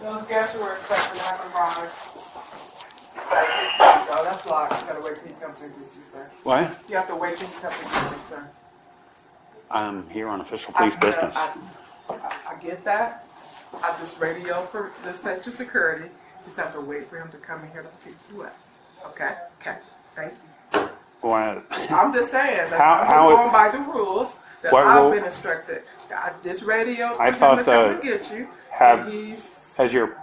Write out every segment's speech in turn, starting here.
Those guests who were expecting have arrived. No, that's locked. You gotta wait till he comes and gets you, sir. What? You have to wait till he comes and gets you, sir. I'm here on official police business. I get that. I just radio for the Social Security. You just have to wait for him to come in here to pick you up. Okay? Okay. Thank you. What? I'm just saying that How- I'm how- just going by the rules that What I've rule? been instructed. This radio for I him thought to come the- and get you. have- and he's Has your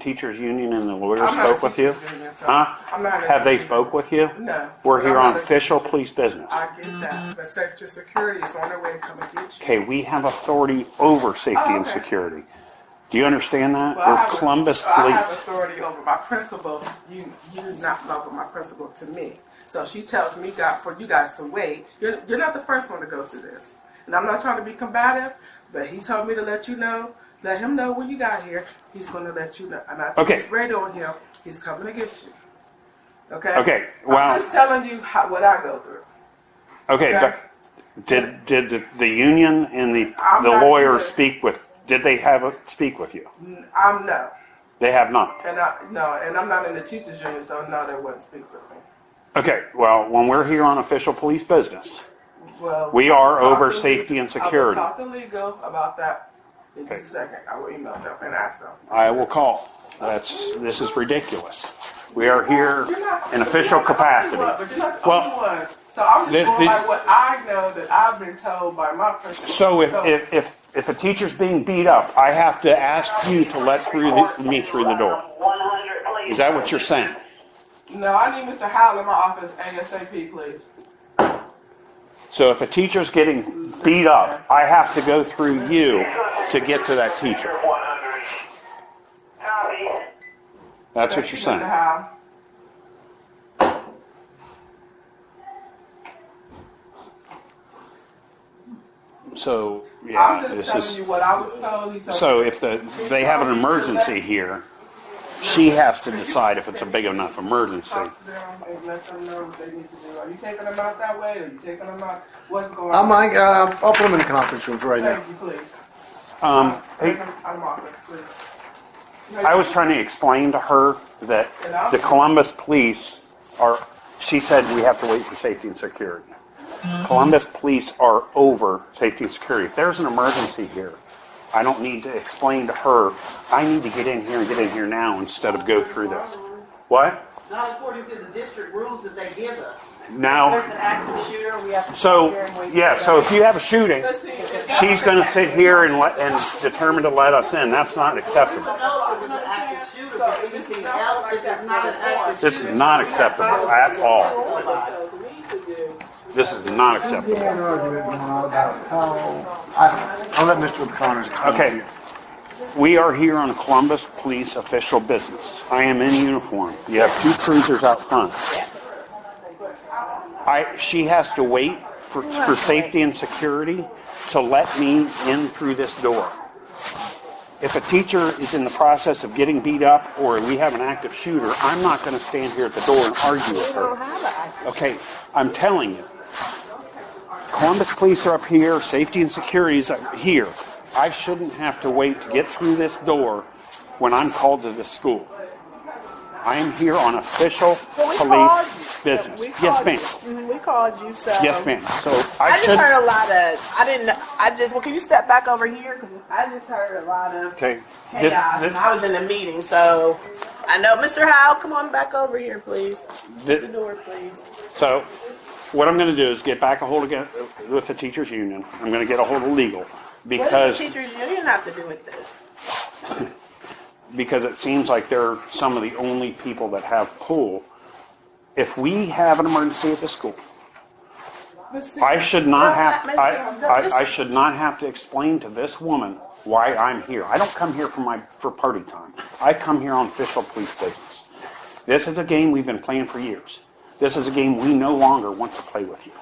teachers union and the lawyers I'm not spoke a with you? teacher's union, so Huh? I'm not a Have they teacher. spoke with you? No. We're I'm here not on a official teacher. police business. I get that, but Social Security is on their way to come and get you. Okay, we have authority over safety Oh, and okay. security. Do you understand that? Well, I We're have Columbus I have Police. authority over my principal. You not over my principal to me. So she tells me for you guys to wait. You're not the first one to go through this. And I'm not trying to be combative, but he told me to let you know. Let him know when you got here. He's going to let you know. And I Okay. just radioed him. He's coming to get you. Okay? Okay, well- I'm just telling you what I go through. Okay, Okay. but did the union and the I'm not lawyers either. speak with? Did they speak with you? I'm no. They have not. And I'm not in the teachers union, so no, they wouldn't speak with me. Okay, well, when we're here on official police business, Well, we are talk over to safety and I will security. talk to legal about that in Okay. just a second. I will email them and ask them. I will call. This is ridiculous. We are here You're not- in official you're not the only capacity. one, but you're not the Well, only one. So I'm just this- going this- by what I know that I've been told by my principal. So if a teacher's being beat up, I have to ask you to let me through the door. Is that what you're saying? No, I need Mr. Howell in my office ASAP, please. So if a teacher's getting beat up, I have to go through you to get to that teacher. That's what you're Mr. saying. Howell. So I'm yeah, just this telling is. you what I was told. He told So me. if they have an emergency here, she has to decide if it's a big enough emergency. Talk to them and let them know what they need to do. Are you taking them out that way? Or are you taking them out? What's going on? I'll put them in the conference room for right now. Thank you, please. Hey, Take them out of my office, please. I was trying to explain to her that the Columbus police are, she said we have to wait for safety and security. Columbus police are over safety and security. If there's an emergency here, I don't need to explain to her, I need to get in here and get in here now instead of go through this. What? Not according to the district rules that they give us. Now, There's an active shooter, we have to sit so, here and wait. yeah, so if you have a shooting, Let's see. she's gonna sit here and determine to let us in. That's not acceptable. No, it was an active shooter, but anything else, if it's not an active This is shooter, not acceptable. That's all. nobody. This is not We acceptable. had an argument going on about I'll let Mr. O'Connor explain to Okay. you. We are here on Columbus Police official business. I am in uniform. You have two cruisers out front. She has to wait for safety and security to let me in through this door. If a teacher is in the process of getting beat up or we have an active shooter, I'm not going to stand here at the door and argue with her. Okay, I'm telling you. Columbus Police are up here, safety and security is up here. I shouldn't have to wait to get through this door when I'm called to this school. I am here on official police business. Yes, ma'am. We called you, so. Yes, ma'am. So I I just should. heard a lot of. Well, can you step back over here? 'Cause I just heard a lot of Okay. chaos, and I was in a meeting, so I know, Mr. Howe, come on back over here, please. This- The door, please. So, what I'm going to do is get back a hold again with the teachers union. I'm going to get a hold of legal What because does the teachers union have to do with this? it seems like they're some of the only people that have pull. If we have an emergency at the school, I should not have. I should not have to explain to this woman why I'm here. I don't come here for party time. I come here on official police business. This is a game we've been playing for years. This is a game we no longer want to play with you.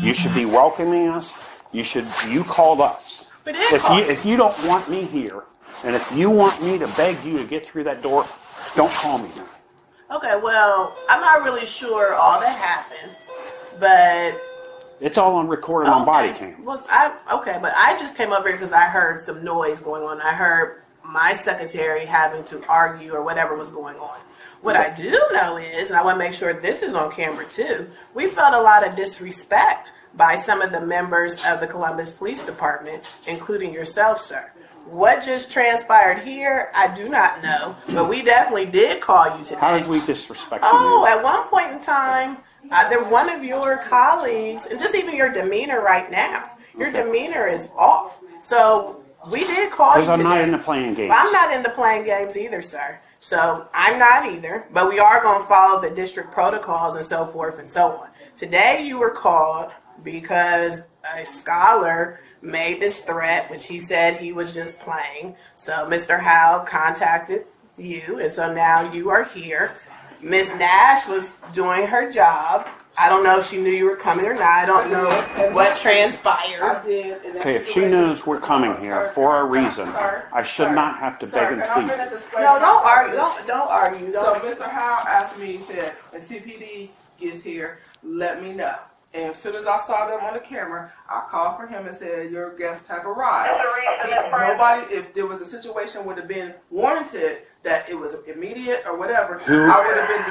You should be welcoming us. You called us. We did call you. If you don't want me here, and if you want me to beg you to get through that door, don't call me then. Okay, well, I'm not really sure all that happened, but It's all on recording on body cam. Well, but I just came over here because I heard some noise going on. I heard my secretary having to argue or whatever was going on. What I do know is, and I want to make sure this is on camera too, we felt a lot of disrespect by some of the members of the Columbus Police Department, including yourself, sir. What just transpired here, I do not know, but we definitely did call you today. How did we disrespect Oh, you? at one point in time, one of your colleagues, and just even your demeanor right now, your demeanor is off. So we did call you Because I'm not today. into playing games. I'm not into playing games either, sir. So I'm not either, but we are going to follow the district protocols and so forth and so on. Today you were called because a scholar made this threat, which he said he was just playing. So Mr. Howell contacted you, and so now you are here. Miss Nash was doing her job. I don't know if she knew you were coming or not. I don't know what transpired. I did. And Okay, if she knows we're coming here for a reason, I should not have to beg and Can I plead. finish explaining No, don't my argue. service? Don't argue. So Don't. Mr. Howell asked me, he said, when CPD gets here, let me know. And as soon as I saw them on the camera, I called for him and said, your guests have arrived. Nobody, if there was a situation would have been warranted that it was immediate or whatever, I would have been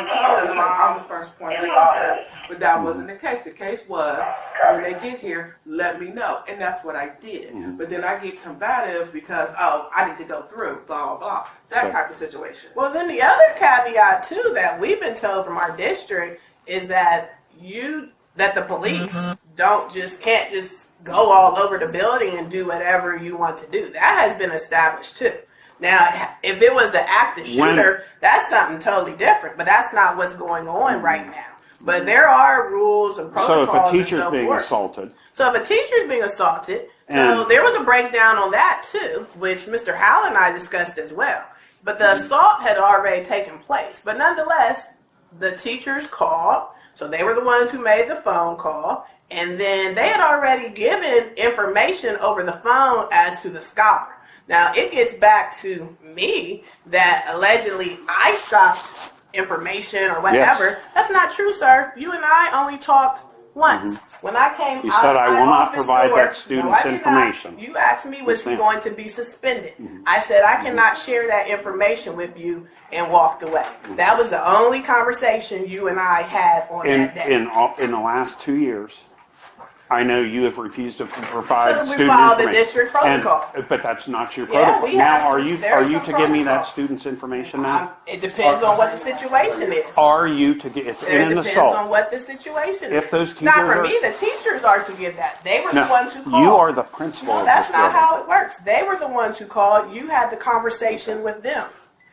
told because I'm the first point of contact. But that wasn't the case. The case was, when they get here, let me know. And that's what I did. But then I get combative because, oh, I need to go through, blah, blah, blah. That type of situation. Well, then the other caveat too that we've been told from our district is that the police can't just go all over the building and do whatever you want to do. That has been established too. Now, if it was an active shooter, that's something totally different. But that's not what's going on right now. But there are rules and So protocols. if a teacher's and so being forth. assaulted, So if a teacher's being assaulted, so And- there was a breakdown on that too, which Mr. Howell and I discussed as well. But the assault had already taken place. But nonetheless, the teachers called, so they were the ones who made the phone call, and then they had already given information over the phone as to the scholar. Now, it gets back to me that allegedly I stopped information or whatever. Yes. That's not true, sir. You and I only talked once. When I came You out said, of "I my will not office provide door," that student's I did information. not. You asked me, was Yes, he ma'am. going to be suspended? I said, I cannot share that information with you, and walked away. That was the only conversation you and I had on that day. in the last 2 years, I know you have refused to provide Because we student follow the information. district protocol. But that's not your Yeah, protocol. we have Now, are some- you there's to some give me that protocol. student's information now? It depends on what the situation is. Are you to get if It in an depends assault? on what the situation If is. those Not teachers for are- me, the teachers are to give that. They were No, the ones who called. you are the principal No, of that's this not building. how it works. They were the ones who called. You had the conversation with them.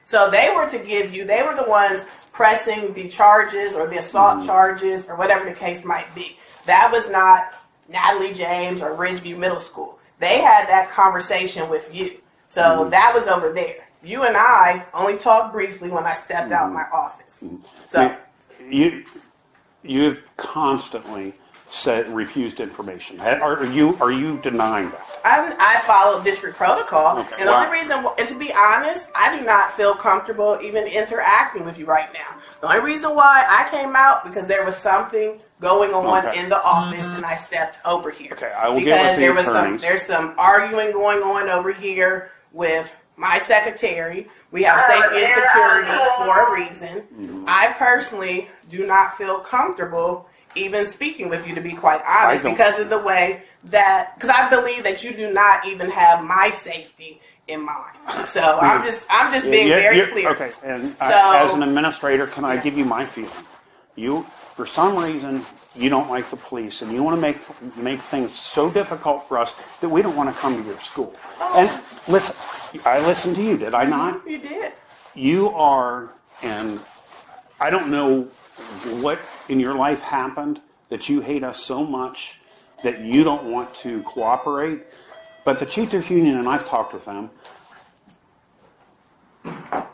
So they were to give you, they were the ones pressing the charges or the assault Mm-hmm. charges or whatever the case might be. That was not Natalie James or Ridgeview Middle School. They had that conversation with you. So Mm-hmm. that was over there. You and I only talked briefly when I stepped out of my office. So You've constantly said refused information. Are you denying that? I follow district protocol, Okay, and the wow. only reason, and to be honest, I do not feel comfortable even interacting with you right now. The only reason why I came out because there was something going on Okay. in the office, and I stepped over here. Okay, I will get because with the there was attorneys. there's some arguing going on over here with my secretary. We have safety and security for a reason. Mm-hmm. I personally do not feel comfortable even speaking with you, to be quite honest, don't. because of the way that, because I believe that you do not even have my safety in mind. So I'm just being very clear. Okay, and So- as an administrator, can I give you my feeling? You, for some reason, you don't like the police, and you want to make things so difficult for us that we don't want to come to your school. And listen, I listened to you, did I not? You did. You are, and I don't know what in your life happened that you hate us so much that you don't want to cooperate. But the teachers union, and I've talked with them, I'm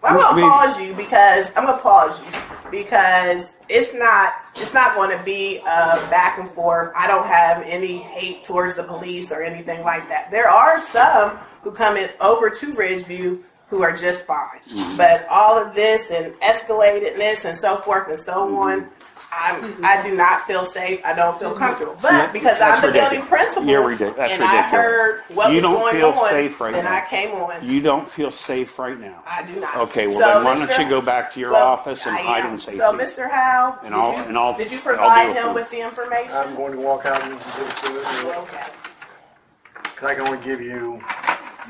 I gonna mean- pause you because it's not going to be a back and forth. I don't have any hate towards the police or anything like that. There are some who come in over to Ridgeview who are just fine, but all of this and escalatedness and so forth and so on, I do not feel safe. I don't feel comfortable. But Yeah, because that's I'm the building ridiculous. principal, You're ridiculous. That's and I ridiculous. heard what You was don't going feel on, safe right then now. I came on. You don't feel safe right now. I do not. Okay, well So, then why don't Mr. you go back to your Well, office and I hide am. in safety? So, Mr. Howe, And I'll- did you I'll provide deal with him it. with the information? I'm going to walk out and give it to you. Okay. Cause I can only give you,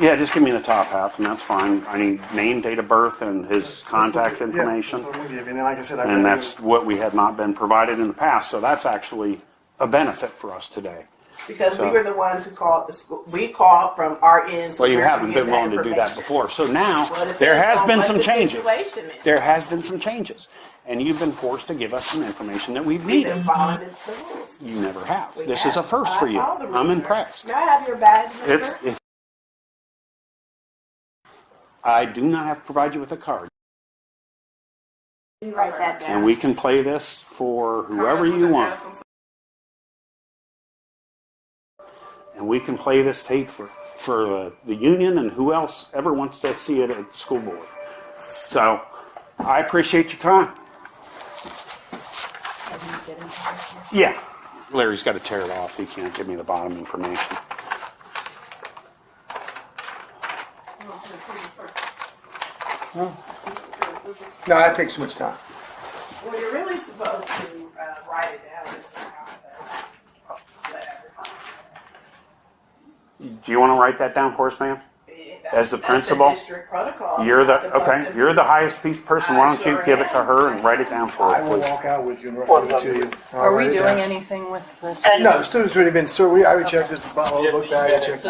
Yeah, just give me the top half, and that's fine. I need name, date of birth, and his contact yeah, information. that's what I'm gonna give you. And then like I said, And that's what we had not been provided in the past, so that's actually a benefit for us today. Because we So- were the ones who called the school. We called from our end. So Well, you where to haven't get been willing to do that information. before, so now Well, it there depends has on been what some the changes. situation is. There has been some changes, and you've been forced to give us some information that we've We've been needed. following the rules. You never have. We This is a have. first I for you. follow the rules, I'm sir. impressed. May I have your badge, mister? I do not have to provide you with a card, You write that down. and we can play this for whoever you want. And we can play this tape for the union and who else ever wants to see it at the school board. So I appreciate your time. Yeah. Larry's got to tear it off. He can't give me the bottom information. no, that takes too much time. Well, you're really supposed to write it down, Mr. Howe, but whatever. Do you want to write that down for us, ma'am? As the principal? That's the district protocol. You're the, Not supposed okay, to you're be. the highest piece person. Why don't you Sure give it to am. her and write it down for I her, will please? walk out with you and write it to you. Are we I'll write it doing down. anything with this? No, the student's already been, sir, I already checked this, book bag, I checked